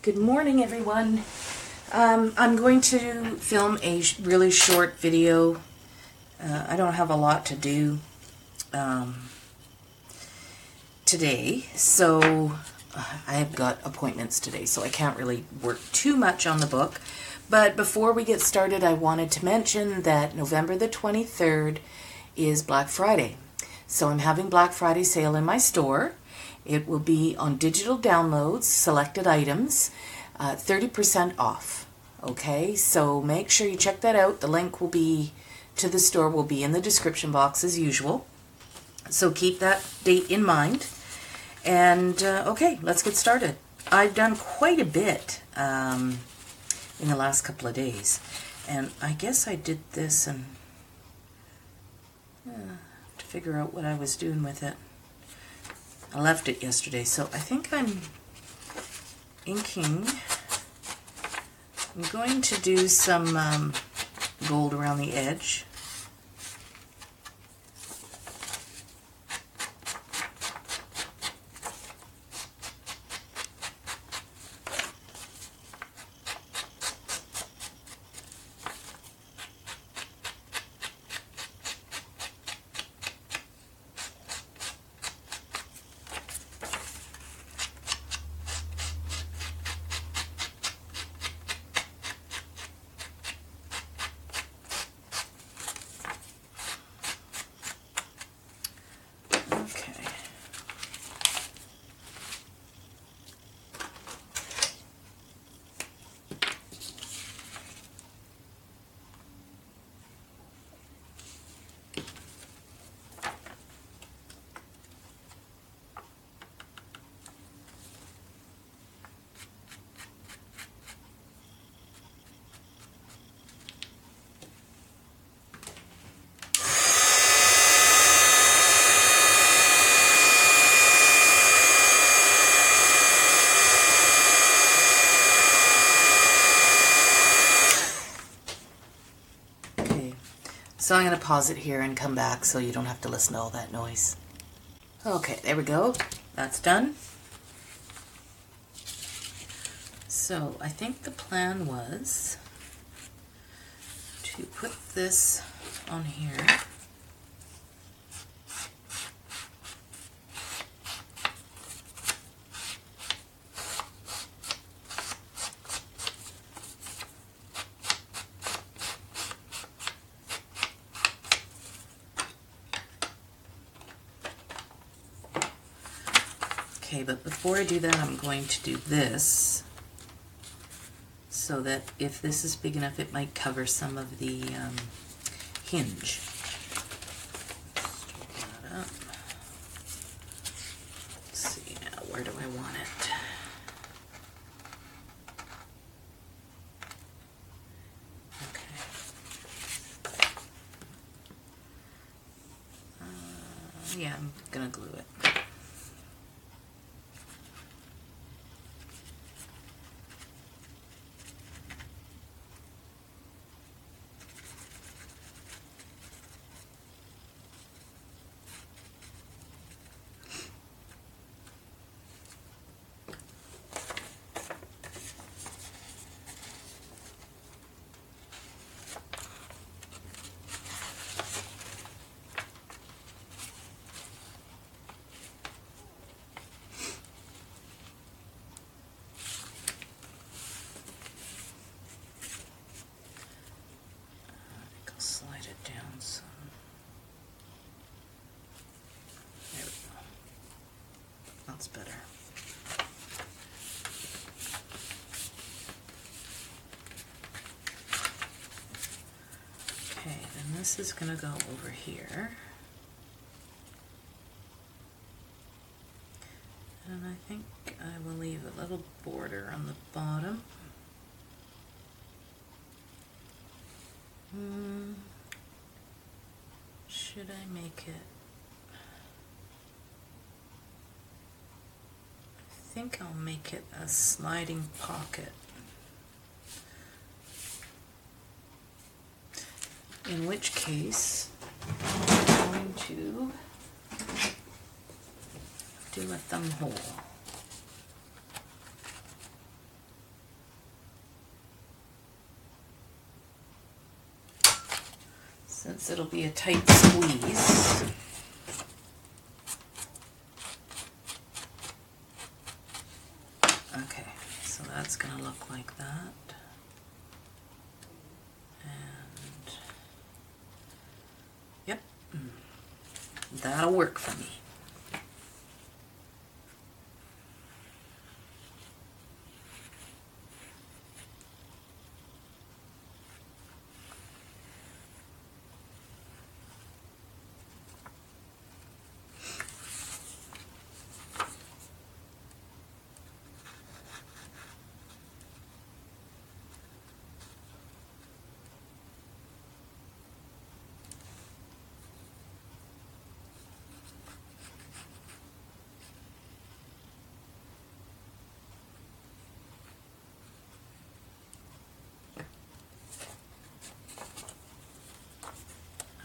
Good morning, everyone. I'm going to film a really short video. I don't have a lot to do today, so I have got appointments today, so I can't really work too much on the book. But before we get started, I wanted to mention that November the 23rd is Black Friday. So I'm having Black Friday sale in my store. It will be on digital downloads, selected items, 30% off. Okay, so make sure you check that out. The link will be to the store will be in the description box as usual. So keep that date in mind. And okay, let's get started. I've done quite a bit in the last couple of days. And I guess I did this and to figure out what I was doing with it. I left it yesterday, so I think I'm inking. I'm going to do some gold around the edge. So I'm going to pause it here and come back so you don't have to listen to all that noise. Okay, there we go. That's done. So I think the plan was to put this on here. Okay, but before I do that, I'm going to do this so that if this is big enough, it might cover some of the hinge. That up. Let's see now, where do I want it? Okay. Yeah, I'm going to glue it. Slide it down some. There we go. That's better. Okay, then this is going to go over here. And I think I will leave a little border on the bottom. Should I make it? I think I'll make it a sliding pocket. In which case, I'm going to do a thumb hole. since it'll be a tight squeeze. Okay, so that's going to look like that. And yep, that'll work for me.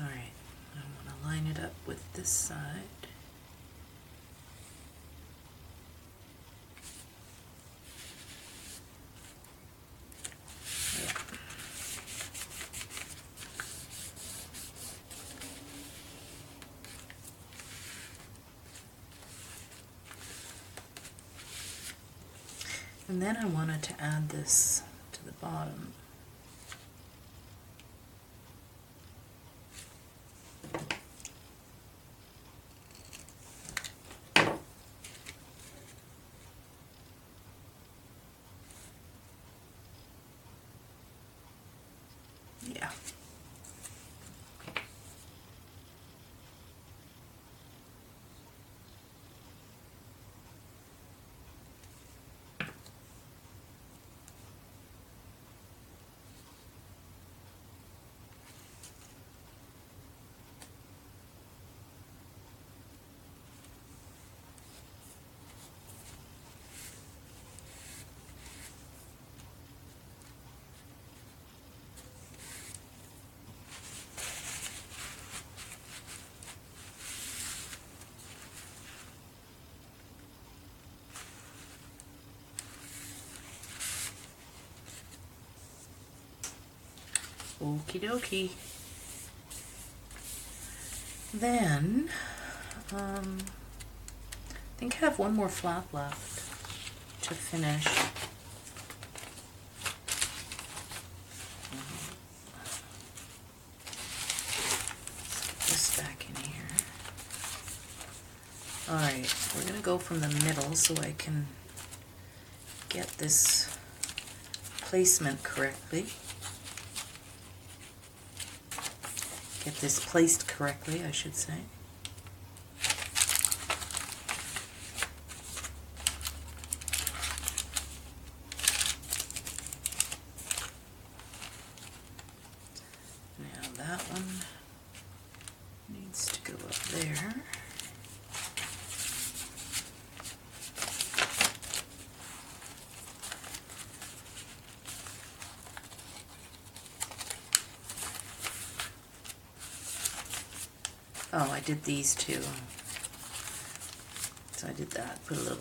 Alright, I want to line it up with this side. And then I wanted to add this to the bottom. Yeah. Okie dokie. Then, I think I have one more flap left to finish. Let's get this back in here. Alright, we're going to go from the middle so I can get this placement correctly. Get this placed correctly, I should say. Now that one needs to go up there. Oh, I did these too. So I did that, put a little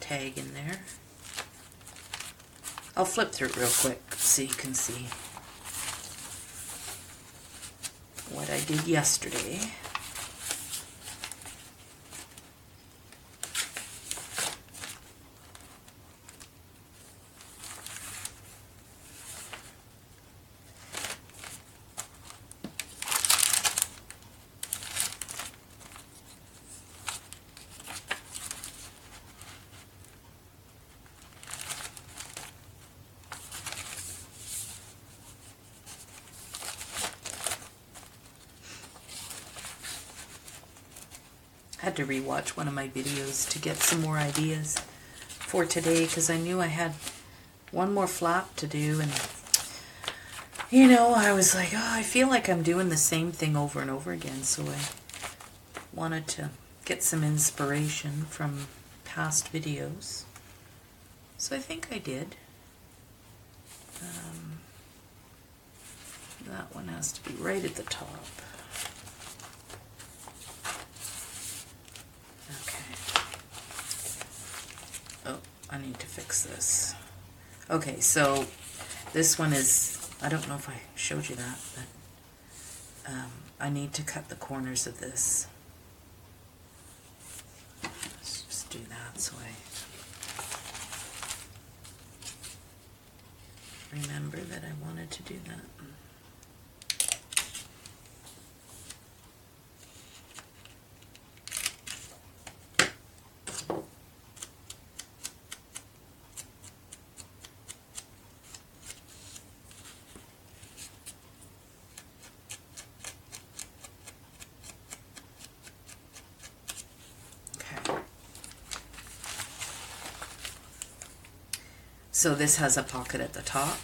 tag in there. I'll flip through it real quick so you can see what I did yesterday. I had to rewatch one of my videos to get some more ideas for today because I knew I had one more flap to do, and you know, I was like, oh, I feel like I'm doing the same thing over and over again, so I wanted to get some inspiration from past videos. So I think I did. That one has to be right at the top. I need to fix this. Okay, so this one is, I don't know if I showed you that, but I need to cut the corners of this. Let's just do that so I remember that I wanted to do that. So this has a pocket at the top,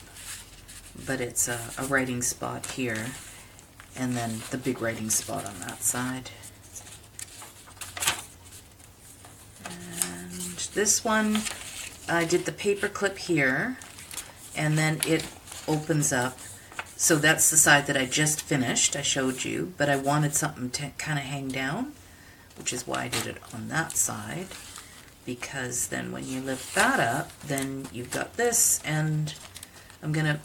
but it's a writing spot here, and then the big writing spot on that side. And this one, I did the paper clip here, and then it opens up. So that's the side that I just finished, I showed you, but I wanted something to kind of hang down, which is why I did it on that side. Because then when you lift that up, then you've got this, and I'm going to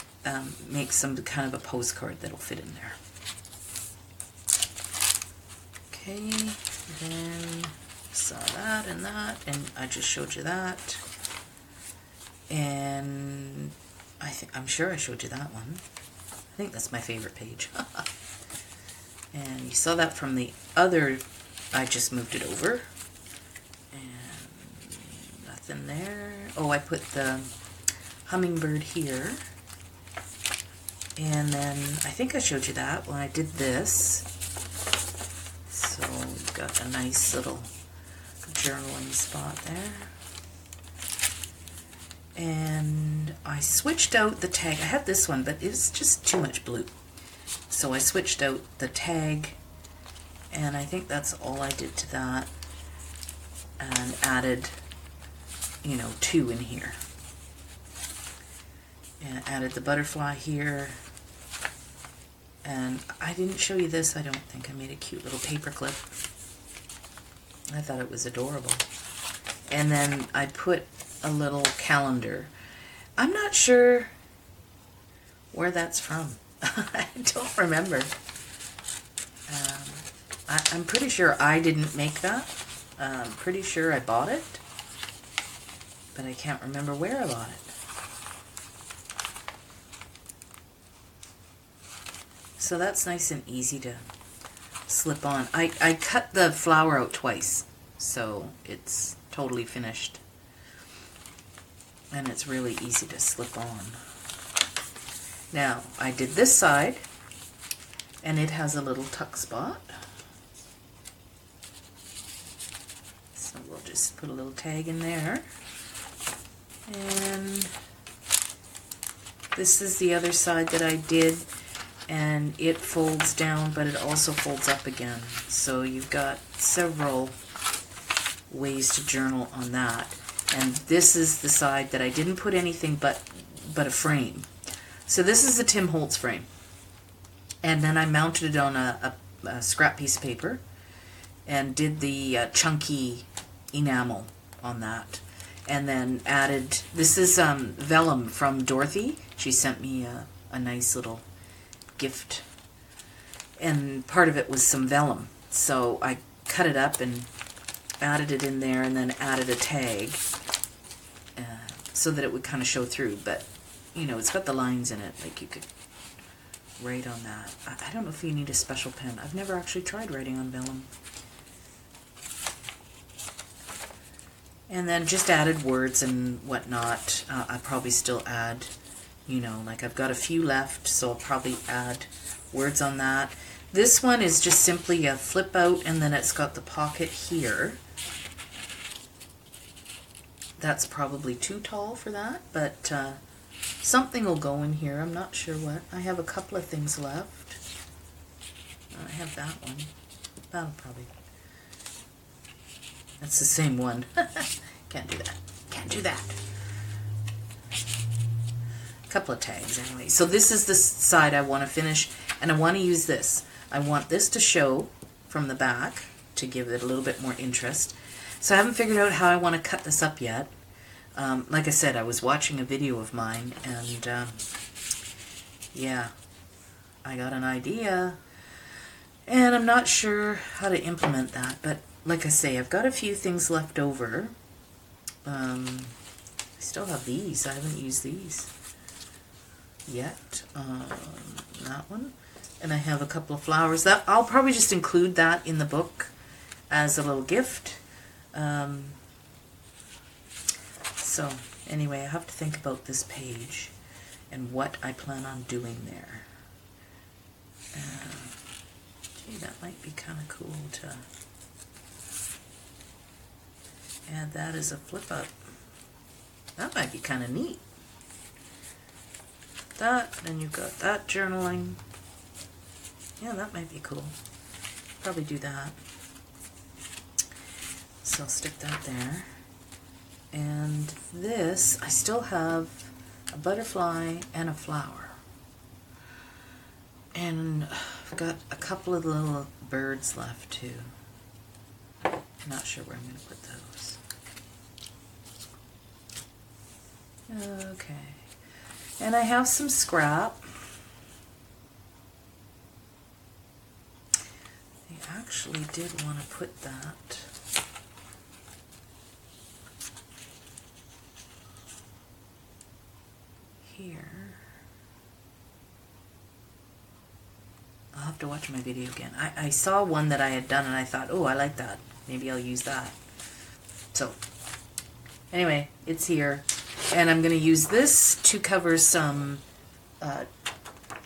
make some kind of a postcard that'll fit in there. Okay, then saw that, and I just showed you that. And I'm sure I showed you that one. I think that's my favorite page. And you saw that from the other, I just moved it over. In there. Oh, I put the hummingbird here. And then I think I showed you that when I did this. So we've got a nice little journaling spot there. And I switched out the tag. I had this one, but it was just too much blue. So I switched out the tag, and I think that's all I did to that. And added, you know, 2 in here. And added the butterfly here. And I didn't show you this, I don't think. I made a cute little paper clip. I thought it was adorable. And then I put a little calendar. I'm not sure where that's from. I don't remember. I'm pretty sure I didn't make that. I'm pretty sure I bought it. But I can't remember where I bought it. So that's nice and easy to slip on. I cut the flower out twice, so it's totally finished. And it's really easy to slip on. Now, I did this side, and it has a little tuck spot. So we'll just put a little tag in there. And this is the other side that I did, and it folds down, but it also folds up again. So you've got several ways to journal on that. And this is the side that I didn't put anything but a frame. So this is the Tim Holtz frame. And then I mounted it on a scrap piece of paper and did the chunky enamel on that. And then added, this is vellum from Dorothy. She sent me a nice little gift. And part of it was some vellum. So I cut it up and added it in there, and then added a tag so that it would kind of show through. But, you know, it's got the lines in it, like you could write on that. I don't know if you need a special pen. I've never actually tried writing on vellum. And then just added words and whatnot. I probably still add, you know, like I've got a few left, so I'll probably add words on that. This one is just simply a flip out, and then it's got the pocket here. That's probably too tall for that, but something will go in here. I'm not sure what. I have a couple of things left. I have that one. That'll probably... That's the same one. Can't do that. Can't do that. A couple of tags anyway. So this is the side I want to finish, and I want to use this. I want this to show from the back to give it a little bit more interest. So I haven't figured out how I want to cut this up yet. Like I said, I was watching a video of mine, and yeah, I got an idea. And I'm not sure how to implement that, but like I say, I've got a few things left over. I still have these. I haven't used these yet. That one. And I have a couple of flowers. That I'll probably just include that in the book as a little gift. So anyway, I have to think about this page and what I plan on doing there. Gee, that might be kind of cool to add that as a flip up. That might be kind of neat. That, then you've got that journaling. Yeah, that might be cool. Probably do that. So I'll stick that there. And this, I still have a butterfly and a flower. And I've got a couple of little birds left too. I'm not sure where I'm going to put those. Okay. And I have some scrap. I actually did want to put that here. I'll have to watch my video again. I saw one that I had done and I thought, oh, I like that. Maybe I'll use that. So, anyway, it's here. And I'm going to use this to cover some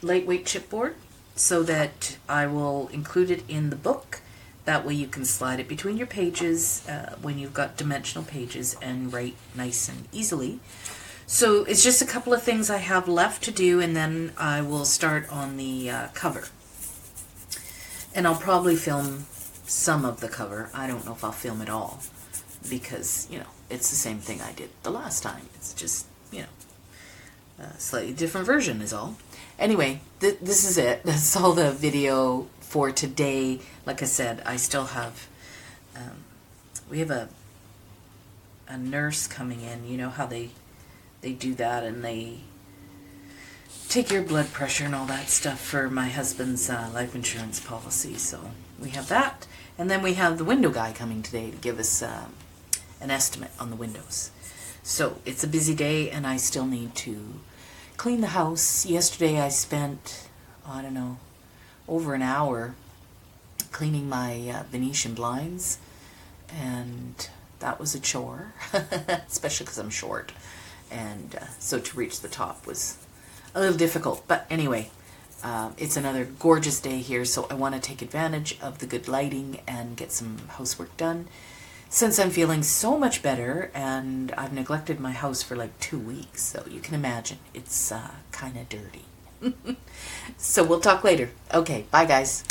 lightweight chipboard so that I will include it in the book. That way you can slide it between your pages when you've got dimensional pages and write nice and easily. So it's just a couple of things I have left to do, and then I will start on the cover. And I'll probably film some of the cover. I don't know if I'll film it all because, you know, it's the same thing I did the last time. It's just, you know, a slightly different version is all. Anyway, this is it. That's all the video for today. Like I said, I still have, we have a nurse coming in. You know how they do that, and they take your blood pressure and all that stuff for my husband's life insurance policy. So we have that. And then we have the window guy coming today to give us an estimate on the windows. So it's a busy day, and I still need to clean the house. Yesterday I spent, I don't know, over an hour cleaning my Venetian blinds, and that was a chore, especially because I'm short. And so to reach the top was a little difficult. But anyway, it's another gorgeous day here, so I want to take advantage of the good lighting and get some housework done. Since I'm feeling so much better, and I've neglected my house for like 2 weeks, so you can imagine it's kind of dirty. So we'll talk later. Okay, bye guys.